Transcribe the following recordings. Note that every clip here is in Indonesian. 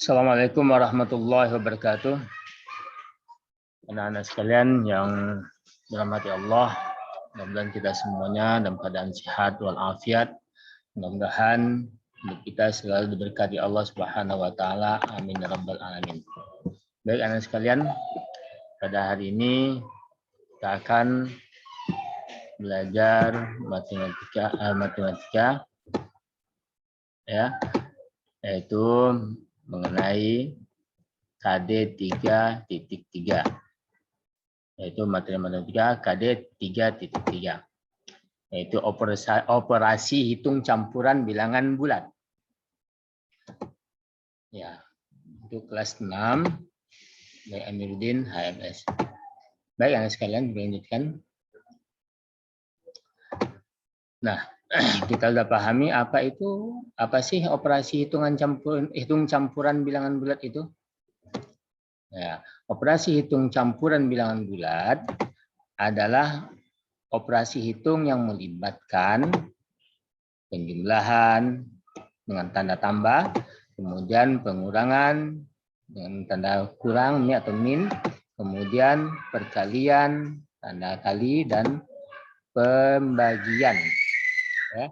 Assalamualaikum warahmatullahi wabarakatuh. Anak-anak sekalian yang dirahmati Allah, mudah-mudahan kita semuanya dalam keadaan sehat walafiat. Mudah-mudahan hidup kita selalu diberkati Allah Subhanahu wa taala. Amin ya rabbal alamin. Baik anak sekalian, pada hari ini kita akan belajar matematika ya, yaitu mengenai KD 3.3, yaitu materi matematika KD 3.3, yaitu operasi hitung campuran bilangan bulat. Ya, itu kelas 6 dari Amiruddin HMS. Baik anak sekalian, dilanjutkan. Nah, kita sudah pahami apa sih operasi hitung campuran bilangan bulat itu? Ya, operasi hitung campuran bilangan bulat adalah operasi hitung yang melibatkan penjumlahan dengan tanda tambah, kemudian pengurangan dengan tanda kurang atau min, kemudian perkalian tanda kali, dan pembagian. Ya,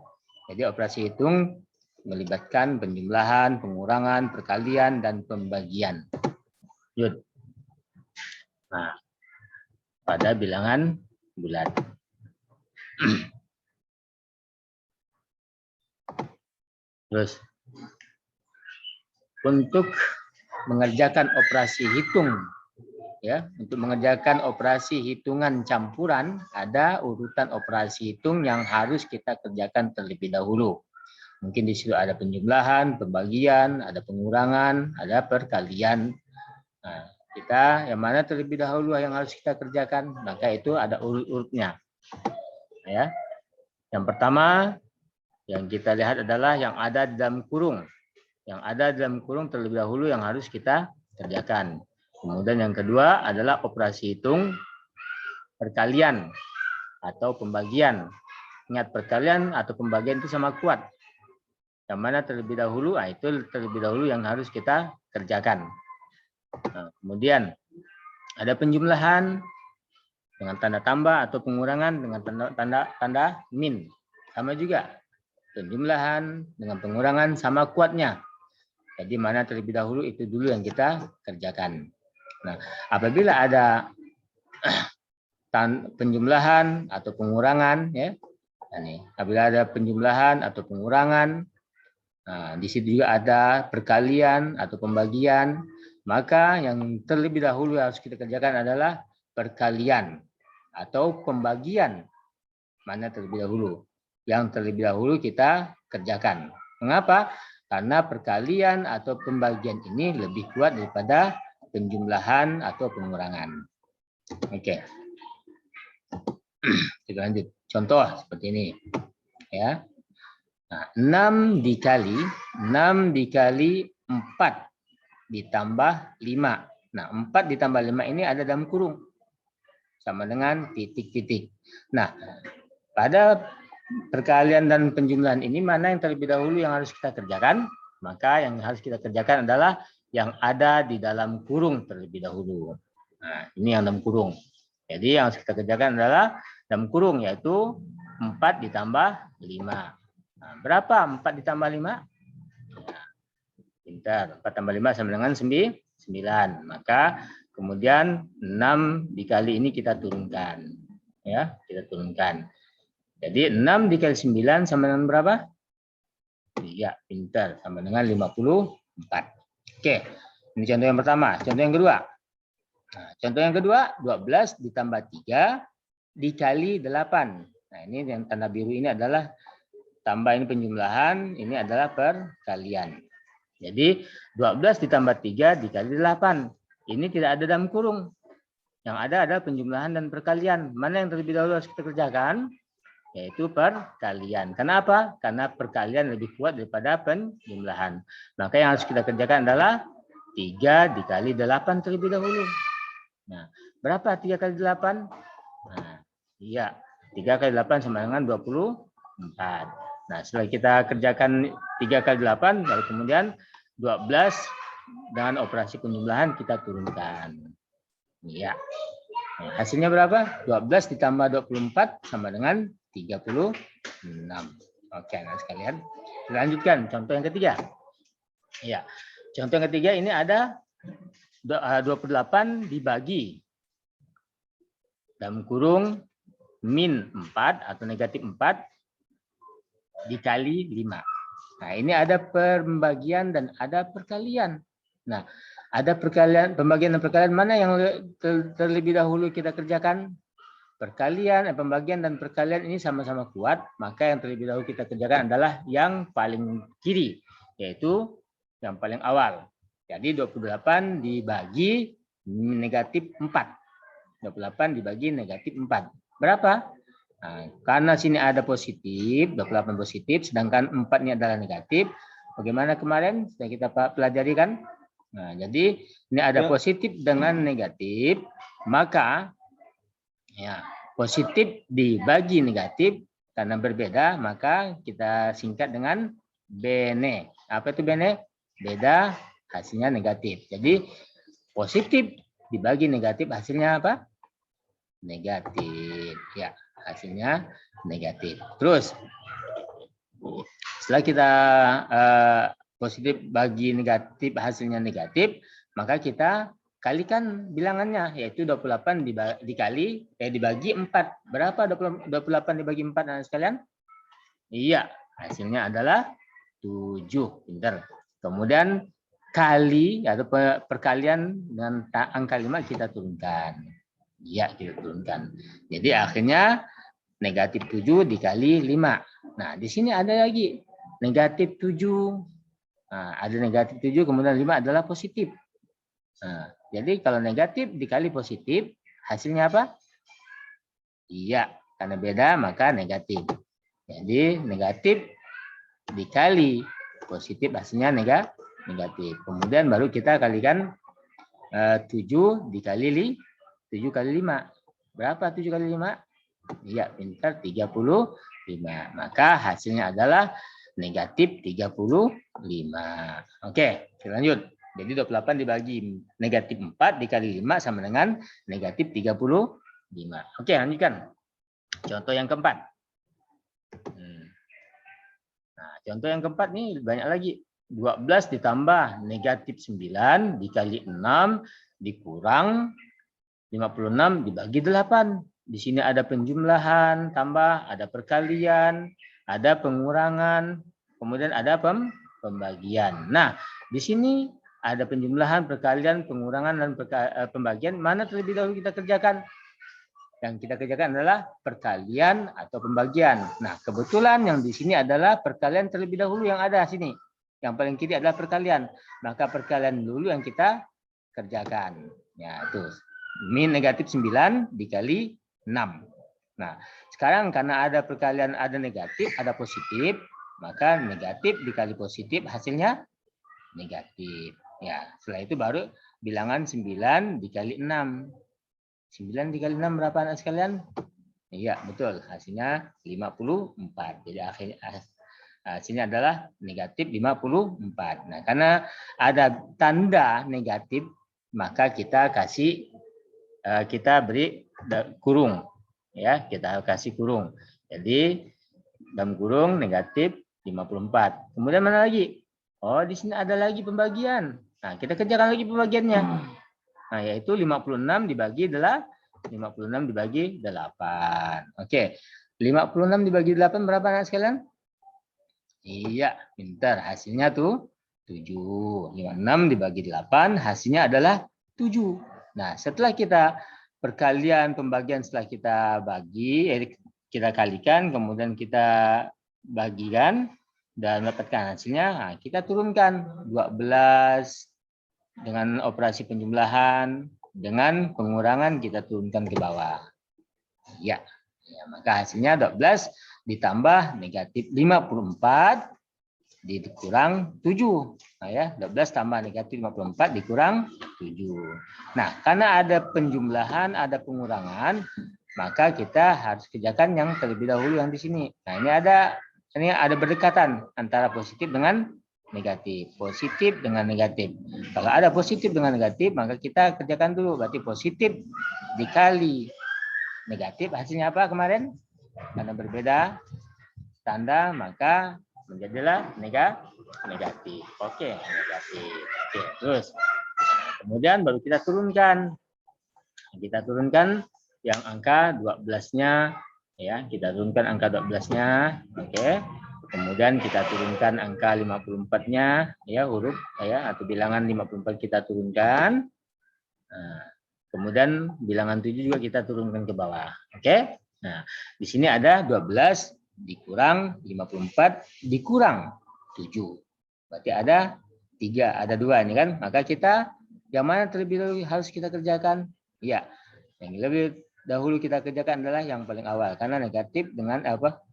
jadi operasi hitung melibatkan penjumlahan, pengurangan, perkalian, dan pembagian. Nah, pada bilangan bulat. Terus, untuk mengerjakan operasi hitung, ya, untuk mengerjakan operasi hitungan campuran, ada urutan operasi hitung yang harus kita kerjakan terlebih dahulu. Mungkin di situ ada penjumlahan, pembagian, ada pengurangan, ada perkalian. Nah, kita yang mana terlebih dahulu yang harus kita kerjakan, maka itu ada urut-urutnya. Ya. Yang pertama yang kita lihat adalah yang ada di dalam kurung. Yang ada di dalam kurung terlebih dahulu yang harus kita kerjakan. Kemudian yang kedua adalah operasi hitung perkalian atau pembagian. Ingat, perkalian atau pembagian itu sama kuat. Yang mana terlebih dahulu, itu terlebih dahulu yang harus kita kerjakan. Nah, kemudian ada penjumlahan dengan tanda tambah atau pengurangan dengan tanda min. Sama juga. Penjumlahan dengan pengurangan sama kuatnya. Jadi mana terlebih dahulu itu dulu yang kita kerjakan. Nah, apabila ada penjumlahan atau pengurangan, ya, ini apabila ada penjumlahan atau pengurangan, nah, di situ juga ada perkalian atau pembagian, maka yang terlebih dahulu harus kita kerjakan adalah perkalian atau pembagian. Mana terlebih dahulu? Yang terlebih dahulu kita kerjakan. Mengapa? Karena perkalian atau pembagian ini lebih kuat daripada penjumlahan atau pengurangan. Oke. Kita lanjut. Contoh seperti ini. Ya. Nah, 6 dikali 4 ditambah 5. Nah, 4 ditambah 5 ini ada dalam kurung. Sama dengan titik-titik. Nah, pada perkalian dan penjumlahan ini mana yang terlebih dahulu yang harus kita kerjakan? Maka yang harus kita kerjakan adalah yang ada di dalam kurung terlebih dahulu. Nah, ini yang dalam kurung. Jadi yang harus kita kerjakan adalah dalam kurung, yaitu 4 ditambah 5. Nah, berapa 4 ditambah 5? Nah, pintar. 4 tambah 5 sama dengan 9. Maka kemudian 6 dikali ini kita turunkan. Ya, kita turunkan. Jadi 6 dikali 9 sama dengan berapa? 3, pintar, sama dengan 54. Oke, ini contoh yang pertama. Contoh yang kedua. Nah, contoh yang kedua, 12 ditambah 3 dikali 8. Nah, ini yang tanda biru ini adalah tambah, ini penjumlahan, ini adalah perkalian. Jadi 12 ditambah 3 dikali 8. Ini tidak ada dalam kurung. Yang ada adalah penjumlahan dan perkalian. Mana yang terlebih dahulu harus kita kerjakan? Yaitu perkalian. Kenapa? Karena perkalian lebih kuat daripada penjumlahan. Maka yang harus kita kerjakan adalah 3 dikali 8 terlebih dahulu. Nah, berapa 3 kali 8? Nah, iya, 3 kali 8 sama dengan 24. Nah, setelah kita kerjakan 3 kali 8, lalu kemudian 12 dengan operasi penjumlahan kita turunkan. Ya. Nah, hasilnya berapa? 12 ditambah 24 sama dengan 36. Oke, anak sekalian. Lanjutkan contoh yang ketiga. Ya. Contoh yang ketiga ini ada 28 dibagi dalam kurung min 4 atau negatif 4 dikali 5. Nah, ini ada pembagian dan ada perkalian. Nah, ada perkalian, pembagian dan perkalian mana yang terlebih dahulu kita kerjakan? Perkalian, pembagian dan perkalian ini sama-sama kuat, maka yang terlebih dahulu kita kerjakan adalah yang paling kiri, yaitu yang paling awal. Jadi 28 dibagi negatif 4. 28 dibagi negatif 4. Berapa? Nah, karena sini ada positif, 28 positif, sedangkan 4 ini adalah negatif. Bagaimana kemarin sudah kita pelajari kan? Nah, jadi ini ada positif dengan negatif, maka ya positif dibagi negatif karena berbeda, maka kita singkat dengan bene. Apa itu bene? Beda, hasilnya negatif. Jadi positif dibagi negatif hasilnya apa? Negatif. Ya, hasilnya negatif. Terus setelah kita positif bagi negatif hasilnya negatif, maka kita kalikan bilangannya, yaitu 28 dibagi 4. Berapa 28 dibagi 4 anak sekalian? Iya, hasilnya adalah 7. Pintar. Kemudian kali atau perkalian dengan angka 5 kita turunkan. Iya, kita turunkan. Jadi akhirnya negatif 7 dikali 5. Nah, di sini ada lagi negatif 7. Nah, ada negatif 7, kemudian 5 adalah positif. Nah, jadi kalau negatif dikali positif, hasilnya apa? Iya, karena beda maka negatif. Jadi negatif dikali positif hasilnya negatif. Kemudian baru kita kalikan 7 dikali 7 kali 5. Berapa 7 kali 5? Iya, pintar, 35. Maka hasilnya adalah negatif 35. Oke, kita lanjut. Jadi 28 dibagi negatif 4 dikali 5 sama dengan negatif 35. Oke, lanjutkan. Contoh yang keempat. Nah, contoh yang keempat nih banyak lagi. 12 ditambah negatif 9 dikali 6 dikurang 56 dibagi 8. Di sini ada penjumlahan, tambah, ada perkalian, ada pengurangan, kemudian ada pembagian. Nah, di sini ada penjumlahan, perkalian, pengurangan, dan pembagian. Mana terlebih dahulu kita kerjakan? Yang kita kerjakan adalah perkalian atau pembagian. Nah, kebetulan yang di sini adalah perkalian terlebih dahulu yang ada sini. Yang paling kiri adalah perkalian. Maka perkalian dulu yang kita kerjakan. Ya, itu. Min negatif 9 dikali 6. Nah, sekarang karena ada perkalian, ada negatif, ada positif, maka negatif dikali positif hasilnya negatif. Ya, setelah itu baru bilangan 9 dikali 6. 9 dikali 6 berapa anak sekalian? Iya, betul. Hasilnya 54. Jadi hasilnya adalah negatif 54. Nah, karena ada tanda negatif, maka kita beri kurung, ya, kita kasih kurung. Jadi dalam kurung negatif 54. Kemudian mana lagi? Oh, di sini ada lagi pembagian. Nah, kita kerjakan lagi pembagiannya. Nah, yaitu 56 dibagi 8. Oke. 56 dibagi 8 berapa anak sekalian? Iya, pintar. Hasilnya tuh 7. 56 dibagi 8 hasilnya adalah 7. Nah, setelah kita perkalian, pembagian setelah kita kita kalikan, kemudian kita bagikan dan mendapatkan hasilnya, nah, kita turunkan 12 dengan operasi penjumlahan, dengan pengurangan kita turunkan ke bawah. Ya, maka hasilnya 12 ditambah negatif 54 dikurang 7. Nah, ya, 12 tambah negatif 54 dikurang 7. Nah, karena ada penjumlahan, ada pengurangan, maka kita harus kerjakan yang terlebih dahulu yang di sini. Nah, ini ada berdekatan antara positif dengan negatif. Positif dengan negatif. Kalau ada positif dengan negatif, maka kita kerjakan dulu. Berarti positif dikali negatif, hasilnya apa kemarin? Karena berbeda tanda, maka menjadilah negatif. Oke, negatif. Oke, terus. Kemudian baru kita turunkan. Kita turunkan yang angka 12-nya, ya, kita turunkan angka 12-nya. Oke. Kemudian kita turunkan angka 54-nya, ya, huruf ya atau bilangan 54 kita turunkan. Nah, kemudian bilangan 7 juga kita turunkan ke bawah. Oke? Nah, di sini ada 12 dikurang 54 dikurang 7. Berarti ada 3, ada 2 ini kan. Maka kita yang mana terlebih dahulu harus kita kerjakan? Iya. Yang lebih dahulu kita kerjakan adalah yang paling awal, karena negatif dengan apa?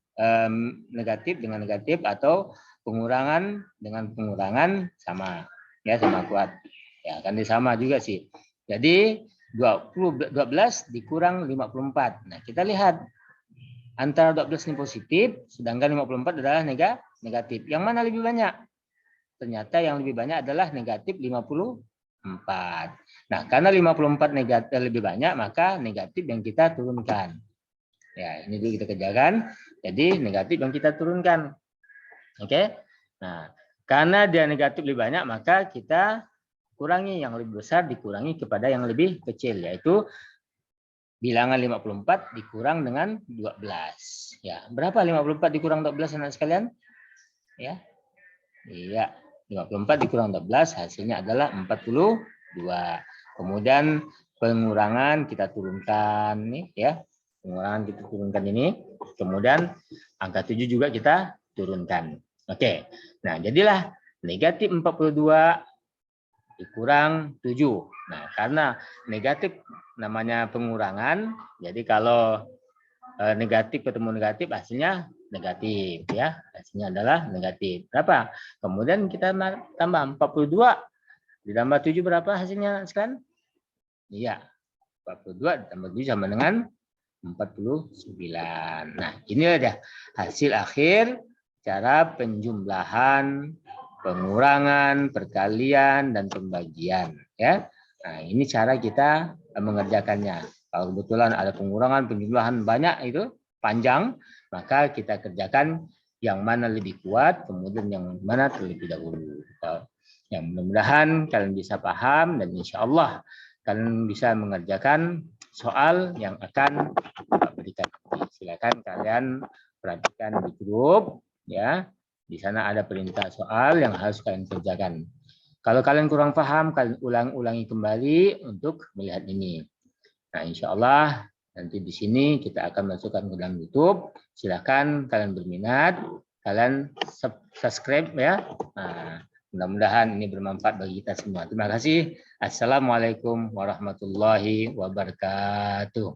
Negatif dengan negatif atau pengurangan dengan pengurangan sama, ya, sama kuat, ya kan sama juga sih. Jadi 12 dikurang 54. Nah, kita lihat antara 12 ini positif, sedangkan 54 adalah negatif. Yang mana lebih banyak? Ternyata yang lebih banyak adalah negatif 54. Nah, karena 54 negatif lebih banyak, maka negatif yang kita turunkan. Ya, ini dulu kita kerjakan. Jadi negatif yang kita turunkan. Oke. Nah, karena dia negatif lebih banyak, maka kita kurangi yang lebih besar dikurangi kepada yang lebih kecil, yaitu bilangan 54 dikurang dengan 12. Ya, berapa 54 dikurang 12 anak sekalian? Ya. Iya, 54 dikurang 12 hasilnya adalah 42. Kemudian pengurangan kita turunkan nih, ya. Pengurangan kita turunkan ini, kemudian angka 7 juga kita turunkan. Oke, nah jadilah negatif 42 dikurang 7. Nah, karena negatif namanya pengurangan, jadi kalau negatif ketemu negatif hasilnya negatif, ya. Hasilnya adalah negatif. Berapa? Kemudian kita tambah 42 ditambah 7 berapa hasilnya sekarang? Iya, 42 ditambah 7 sama dengan 49. Nah, ini ada hasil akhir cara penjumlahan, pengurangan, perkalian, dan pembagian. Ya, nah ini cara kita mengerjakannya. Kalau kebetulan ada pengurangan, penjumlahan banyak itu panjang, maka kita kerjakan yang mana lebih kuat, kemudian yang mana terlebih dahulu. Yang mudah-mudahan kalian bisa paham dan insya Allah kalian bisa mengerjakan soal yang akan Bapak berikan. Silakan kalian perhatikan di grup, ya. Di sana ada perintah soal yang harus kalian kerjakan. Kalau kalian kurang paham, kalian ulangi kembali untuk melihat ini. Nah, insya Allah nanti di sini kita akan masukkan ke dalam YouTube. Silakan kalian berminat, kalian subscribe, ya. Nah, mudah-mudahan ini bermanfaat bagi kita semua. Terima kasih. Assalamualaikum warahmatullahi wabarakatuh.